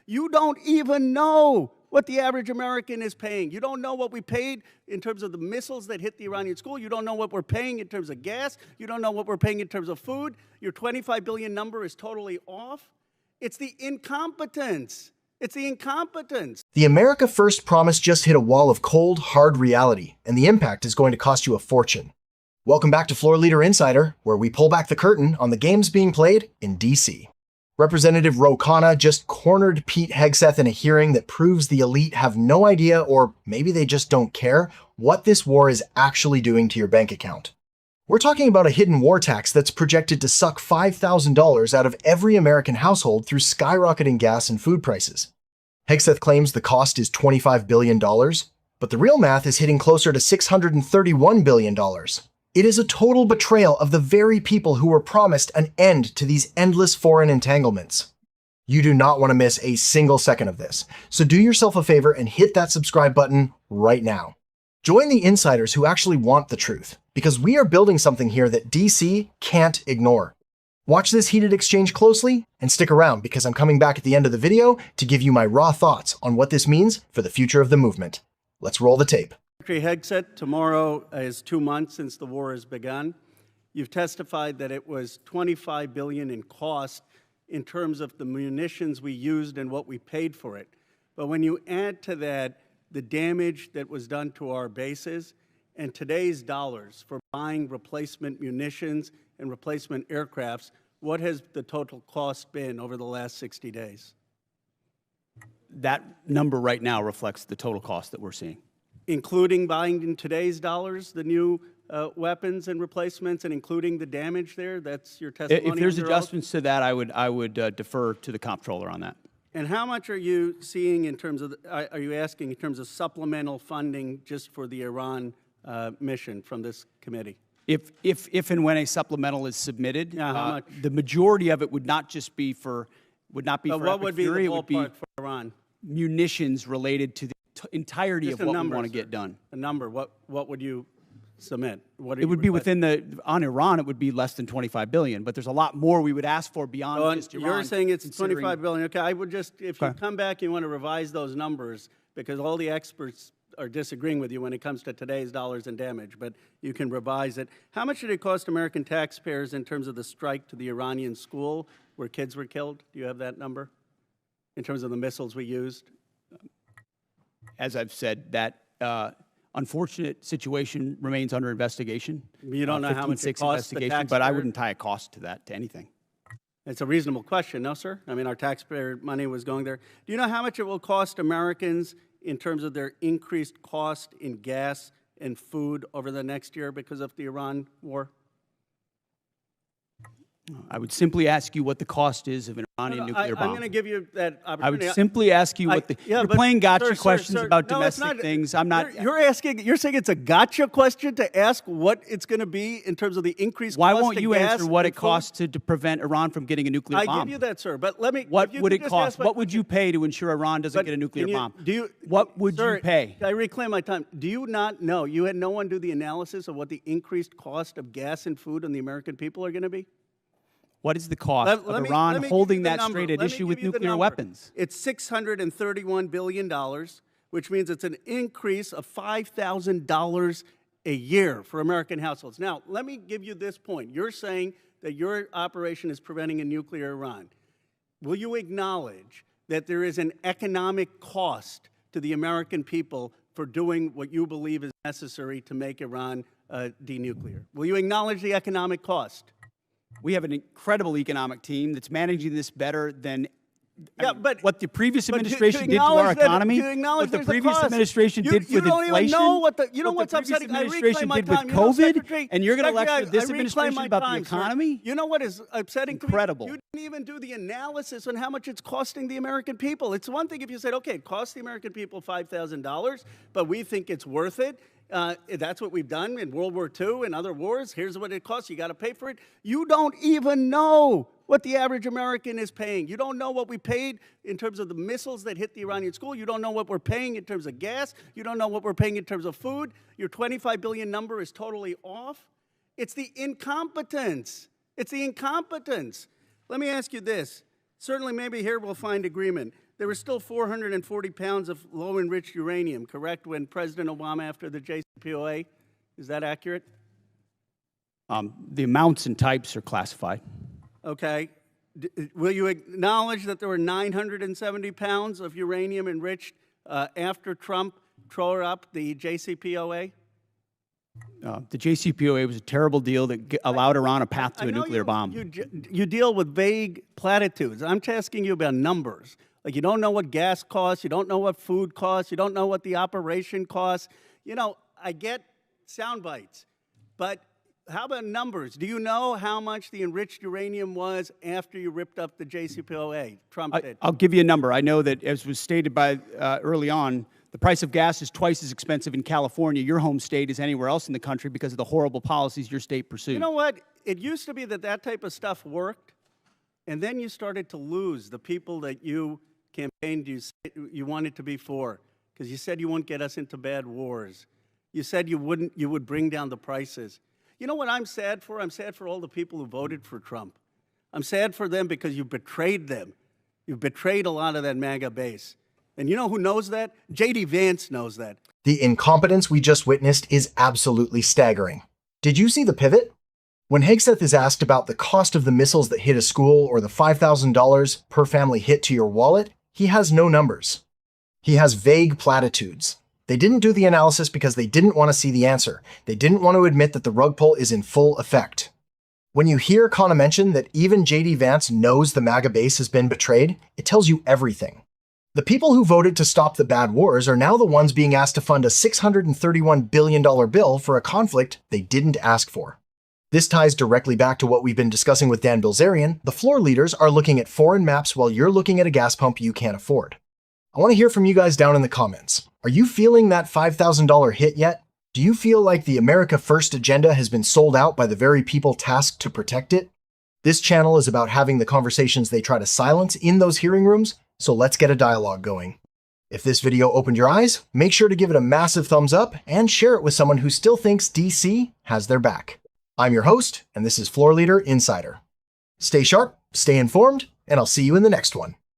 You don't even know what the average American is paying. You don't know what we paid in terms of the missiles that hit the Iranian school. You don't know what we're paying in terms of gas. You don't know what we're paying in terms of food. Your 25 billion number is totally off. It's the incompetence. It's the incompetence. The America First promise just hit a wall of cold, hard reality, and the impact is going to cost you a fortune. Welcome back to Floor Leader Insider, where we pull back the curtain on the games being played in D.C. Representative Ro Khanna just cornered Pete Hegseth in a hearing that proves the elite have no idea, or maybe they just don't care, what this war is actually doing to your bank account. We're talking about a hidden war tax that's projected to suck $5,000 out of every American household through skyrocketing gas and food prices. Hegseth claims the cost is $25 billion, but the real math is hitting closer to $631 billion. It is a total betrayal of the very people who were promised an end to these endless foreign entanglements. You do not want to miss a single second of this, so do yourself a favor and hit that subscribe button right now. Join the insiders who actually want the truth, because we are building something here that DC can't ignore. Watch this heated exchange closely and stick around because I'm coming back at the end of the video to give you my raw thoughts on what this means for the future of the movement. Let's roll the tape. Secretary Hegseth, tomorrow is 2 months since the war has begun. You've testified that it was $25 billion in cost in terms of the munitions we used and what we paid for it. But when you add to that the damage that was done to our bases and today's dollars for buying replacement munitions and replacement aircrafts, what has the total cost been over the last 60 days? That number right now reflects the total cost that we're seeing. Including buying in today's dollars the new weapons and replacements, and including the damage there? That's your testimony? If there's adjustments to that, I would defer to the comptroller on that. And how much are you seeing in terms of, are you asking in terms of supplemental funding just for the Iran mission from this committee? If and when a supplemental is submitted, how much? The majority of it would not just be for, But what would be the ballpark for Iran? Munitions related to the entirety Just of what number, we want to sir. get done. A number, what would you submit? It would be within on Iran, it would be less than $25 billion, but there's a lot more we would ask for beyond just Iran. You're saying it's $25 billion. Okay, I would just, if you come back and you want to revise those numbers, because all the experts are disagreeing with you when it comes to today's dollars and damage, but you can revise it. How much did it cost American taxpayers in terms of the strike to the Iranian school where kids were killed? Do you have that number in terms of the missiles we used? As I've said, that unfortunate situation remains under investigation. You don't know how much it costs the taxpayer? But I wouldn't tie a cost to that, to anything. It's a reasonable question, no, sir? I mean, our taxpayer money was going there. Do you know how much it will cost Americans in terms of their increased cost in gas and food over the next year because of the Iran war? I would simply ask you what the cost is of an Iranian nuclear bomb. I'm going to give you that opportunity. I would simply ask you what the... you're playing gotcha questions about domestic things. I'm not... You're saying it's a gotcha question to ask what it's going to be in terms of the increased cost of gas. Why won't you answer what it costs to prevent Iran from getting a nuclear bomb? I give you that, sir, but let me... What would it cost? What would you pay to ensure Iran doesn't get a nuclear bomb? What would you pay? I reclaim my time. Do you not know? You had no one do the analysis of what the increased cost of gas and food on the American people are going to be? What is the cost of Iran holding that straight at issue with nuclear weapons? It's $631 billion, which means it's an increase of $5,000 a year for American households. Now, let me give you this point. You're saying that your operation is preventing a nuclear Iran. Will you acknowledge that there is an economic cost to the American people for doing what you believe is necessary to make Iran denuclear? Will you acknowledge the economic cost? We have an incredible economic team that's managing this better than what the previous administration did to our economy, what the previous administration did with inflation, what the previous administration did with COVID, and you're going to lecture this administration about the economy? You know what is upsetting? Incredible. You didn't even do the analysis on how much it's costing the American people. It's one thing if you said, okay, it costs the American people $5,000, but we think it's worth it. That's what we've done in World War II and other wars. Here's what it costs. You got to pay for it. You don't even know what the average American is paying. You don't know what we paid in terms of the missiles that hit the Iranian school. You don't know what we're paying in terms of gas. You don't know what we're paying in terms of food. Your $25 billion number is totally off. It's the incompetence. It's the incompetence. Let me ask you this. Certainly, maybe here we'll find agreement. There were still 440 pounds of low-enriched uranium, correct, when President Obama, after the JCPOA? Is that accurate? The amounts and types are classified. Okay. Will you acknowledge that there were 970 pounds of uranium enriched after Trump tore up the JCPOA? The JCPOA was a terrible deal that allowed Iran a path to a nuclear bomb. You deal with vague platitudes. I'm asking you about numbers. Like, you don't know what gas costs, you don't know what food costs, you don't know what the operation costs. You know, I get sound bites, but how about numbers? Do you know how much the enriched uranium was after you ripped up the JCPOA? Trump did. I'll give you a number. I know that, as was stated by early on, the price of gas is twice as expensive in California, your home state, as anywhere else in the country because of the horrible policies your state pursued. You know what? It used to be that type of stuff worked, and then you started to lose the people that you campaigned you wanted to be for, because you said you wouldn't get us into bad wars. You said you would bring down the prices. You know what I'm sad for? I'm sad for all the people who voted for Trump. I'm sad for them because you betrayed them. You betrayed a lot of that MAGA base. And you know who knows that? J.D. Vance knows that. The incompetence we just witnessed is absolutely staggering. Did you see the pivot? When Hegseth is asked about the cost of the missiles that hit a school or the $5,000 per family hit to your wallet, he has no numbers. He has vague platitudes. They didn't do the analysis because they didn't want to see the answer. They didn't want to admit that the rug pull is in full effect. When you hear Khanna mention that even J.D. Vance knows the MAGA base has been betrayed, it tells you everything. The people who voted to stop the bad wars are now the ones being asked to fund a $631 billion bill for a conflict they didn't ask for. This ties directly back to what we've been discussing with Dan Bilzerian. The floor leaders are looking at foreign maps while you're looking at a gas pump you can't afford. I want to hear from you guys down in the comments. Are you feeling that $5,000 hit yet? Do you feel like the America First agenda has been sold out by the very people tasked to protect it? This channel is about having the conversations they try to silence in those hearing rooms, so let's get a dialogue going. If this video opened your eyes, make sure to give it a massive thumbs up and share it with someone who still thinks DC has their back. I'm your host, and this is Floor Leader Insider. Stay sharp, stay informed, and I'll see you in the next one.